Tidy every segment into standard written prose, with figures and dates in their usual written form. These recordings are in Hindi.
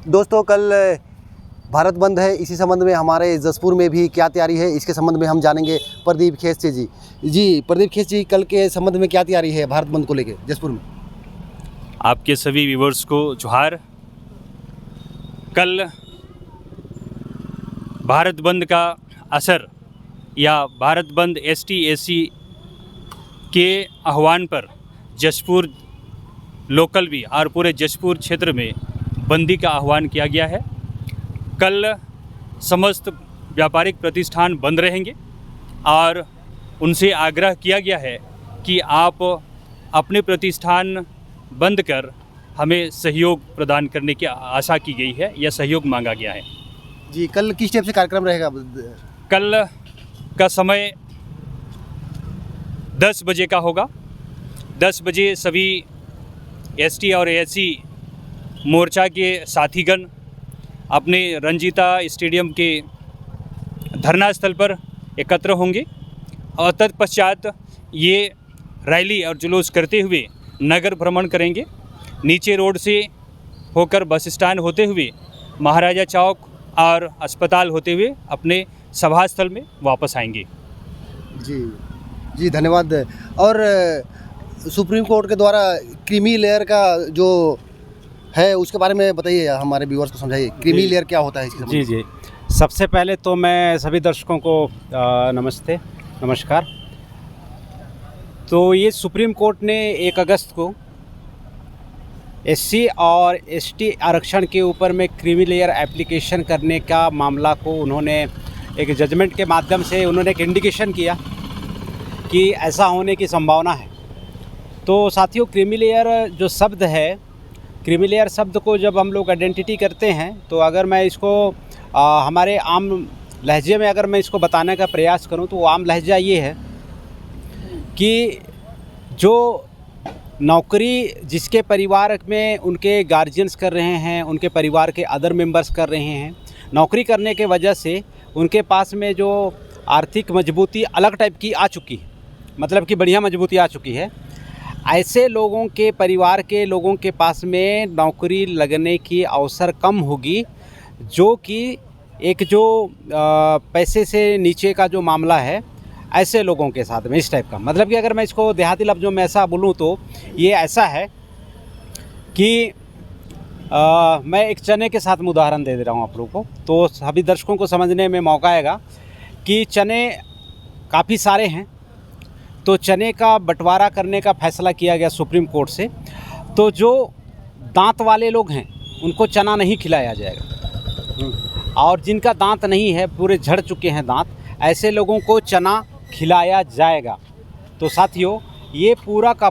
दोस्तों, कल भारत बंद है। इसी संबंध में हमारे जसपुर में भी क्या तैयारी है, इसके संबंध में हम जानेंगे प्रदीप खेस से जी। प्रदीप खेस जी, कल के संबंध में क्या तैयारी है भारत बंद को लेकर जसपुर में? आपके सभी व्यूवर्स को जोहार। कल भारत बंद का असर या भारत बंद ST/SC के आह्वान पर जसपुर लोकल भी और पूरे जसपुर क्षेत्र में बंदी का आह्वान किया गया है। कल समस्त व्यापारिक प्रतिष्ठान बंद रहेंगे और उनसे आग्रह किया गया है कि आप अपने प्रतिष्ठान बंद कर हमें सहयोग प्रदान करने की आशा की गई है या सहयोग मांगा गया है। जी, कल किस टाइप से कार्यक्रम रहेगा? कल का समय 10 बजे का होगा। 10 बजे सभी ST और SC मोर्चा के साथीगण अपने रंजीता स्टेडियम के धरना स्थल पर एकत्र होंगे और तत्पश्चात ये रैली और जुलूस करते हुए नगर भ्रमण करेंगे। नीचे रोड से होकर बस स्टैंड होते हुए महाराजा चौक और अस्पताल होते हुए अपने सभा स्थल में वापस आएंगे। जी धन्यवाद। और सुप्रीम कोर्ट के द्वारा क्रीमी लेयर का जो है उसके बारे में बताइए, हमारे व्यूअर्स को समझाइए। क्रीमी लेयर क्या होता है इसके? जी, सबसे पहले तो मैं सभी दर्शकों को नमस्कार। तो ये सुप्रीम कोर्ट ने 1 अगस्त को SC और ST आरक्षण के ऊपर में क्रीमी लेयर एप्लीकेशन करने का मामला को उन्होंने एक जजमेंट के माध्यम से उन्होंने एक इंडिकेशन किया कि ऐसा होने की संभावना है। तो साथियों, क्रीमी लेयर जो शब्द है, क्रीमी लेयर शब्द को जब हम लोग आइडेंटिटी करते हैं तो अगर मैं इसको हमारे आम लहजे में अगर मैं इसको बताने का प्रयास करूं तो वो आम लहजा ये है कि जो नौकरी जिसके परिवार में उनके गार्जियंस कर रहे हैं, उनके परिवार के अदर मेंबर्स कर रहे हैं, नौकरी करने के वजह से उनके पास में जो आर्थिक मजबूती अलग टाइप की आ चुकी है, मतलब कि बढ़िया मजबूती आ चुकी है, ऐसे लोगों के परिवार के लोगों के पास में नौकरी लगने की अवसर कम होगी। जो कि एक जो पैसे से नीचे का जो मामला है, ऐसे लोगों के साथ में इस टाइप का, मतलब कि अगर मैं इसको देहाती लफ्ज़ों में ऐसा बोलूँ तो ये ऐसा है कि मैं एक चने के साथ में उदाहरण दे रहा हूँ आप लोगों को, तो सभी दर्शकों को समझने में मौका आएगा कि चने काफ़ी सारे हैं। तो चने का बंटवारा करने का फैसला किया गया सुप्रीम कोर्ट से। तो जो दांत वाले लोग हैं उनको चना नहीं खिलाया जाएगा और जिनका दांत नहीं है, पूरे झड़ चुके हैं दांत, ऐसे लोगों को चना खिलाया जाएगा। तो साथियों, ये पूरा का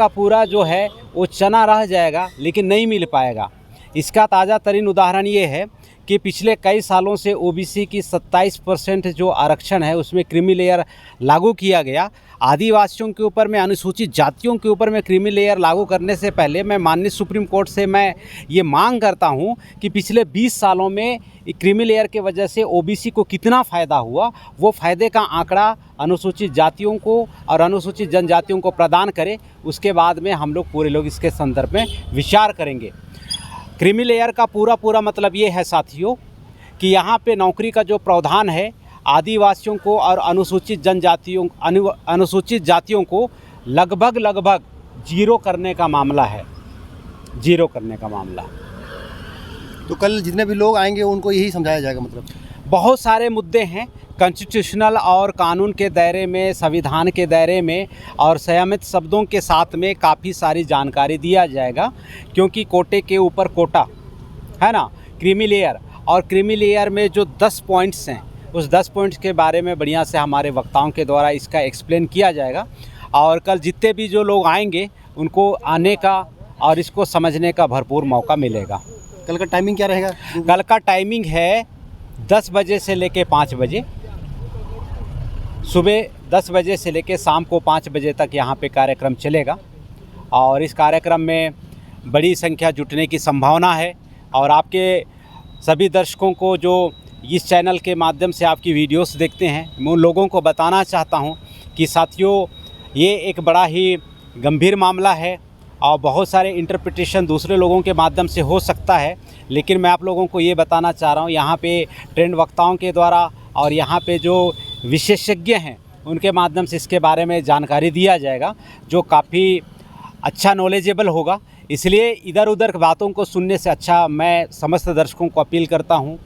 पूरा जो है वो चना रह जाएगा लेकिन नहीं मिल पाएगा। इसका ताज़ा तरीन उदाहरण ये है कि पिछले कई सालों से OBC की 27% जो आरक्षण है उसमें क्रीमी लेयर लागू किया गया। आदिवासियों के ऊपर में, अनुसूचित जातियों के ऊपर में क्रीमी लेयर लागू करने से पहले मैं माननीय सुप्रीम कोर्ट से मैं ये मांग करता हूँ कि पिछले 20 सालों में क्रीमी लेयर के वजह से OBC को कितना फ़ायदा हुआ, वो फ़ायदे का आंकड़ा अनुसूचित जातियों को और अनुसूचित जनजातियों को प्रदान करें। उसके बाद में हम लोग पूरे लोग इसके संदर्भ में विचार करेंगे। क्रीमी लेयर का पूरा मतलब ये है साथियों कि यहाँ पे नौकरी का जो प्रावधान है आदिवासियों को और अनुसूचित जातियों को लगभग जीरो करने का मामला है, जीरो करने का मामला। तो कल जितने भी लोग आएंगे उनको यही समझाया जाएगा? मतलब बहुत सारे मुद्दे हैं कॉन्स्टिट्यूशनल और कानून के दायरे में, संविधान के दायरे में और संयमित शब्दों के साथ में काफ़ी सारी जानकारी दिया जाएगा। क्योंकि कोटे के ऊपर कोटा है ना, क्रीमी लेयर, और क्रीमी लेयर में जो 10 पॉइंट्स हैं उस 10 पॉइंट्स के बारे में बढ़िया से हमारे वक्ताओं के द्वारा इसका एक्सप्लेन किया जाएगा। और कल जितने भी जो लोग आएंगे उनको आने का और इसको समझने का भरपूर मौका मिलेगा। कल का टाइमिंग क्या रहेगा? कल का टाइमिंग है 10 बजे से लेके 5 बजे, सुबह 10 बजे से लेके शाम को 5 बजे तक यहाँ पे कार्यक्रम चलेगा। और इस कार्यक्रम में बड़ी संख्या जुटने की संभावना है। और आपके सभी दर्शकों को जो इस चैनल के माध्यम से आपकी वीडियोस देखते हैं, मैं उन लोगों को बताना चाहता हूं कि साथियों, ये एक बड़ा ही गंभीर मामला है और बहुत सारे इंटरप्रिटेशन दूसरे लोगों के माध्यम से हो सकता है, लेकिन मैं आप लोगों को ये बताना चाह रहा हूँ यहाँ पे ट्रेंड वक्ताओं के द्वारा और यहाँ पे जो विशेषज्ञ हैं उनके माध्यम से इसके बारे में जानकारी दिया जाएगा, जो काफ़ी अच्छा नॉलेजेबल होगा। इसलिए इधर उधर बातों को सुनने से अच्छा मैं समस्त दर्शकों को अपील करता हूँ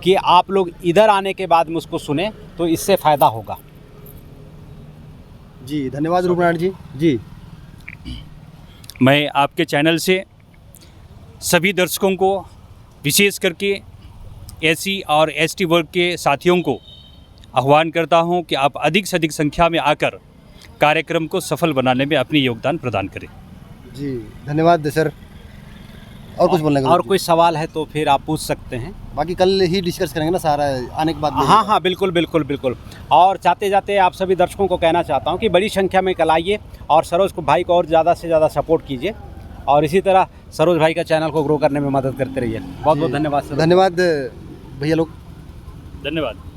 कि आप लोग इधर आने के बाद मुझको सुने तो इससे फ़ायदा होगा। जी धन्यवाद रूपनारायण जी। जी मैं आपके चैनल से सभी दर्शकों को, विशेष करके एससी और एसटी वर्ग के साथियों को आह्वान करता हूं कि आप अधिक से अधिक संख्या में आकर कार्यक्रम को सफल बनाने में अपनी योगदान प्रदान करें। जी धन्यवाद सर। और कुछ बोलने का? और कोई सवाल है तो फिर आप पूछ सकते हैं। बाकी कल ही डिस्कस करेंगे ना सारा आने के बाद में। हाँ हाँ बिल्कुल बिल्कुल बिल्कुल। और जाते जाते आप सभी दर्शकों को कहना चाहता हूँ कि बड़ी संख्या में कल आइए और सरोज को भाई को और ज़्यादा से ज़्यादा सपोर्ट कीजिए और इसी तरह सरोज भाई का चैनल को ग्रो करने में मदद करते रहिए। बहुत बहुत धन्यवाद सर। धन्यवाद भैया लोग। धन्यवाद।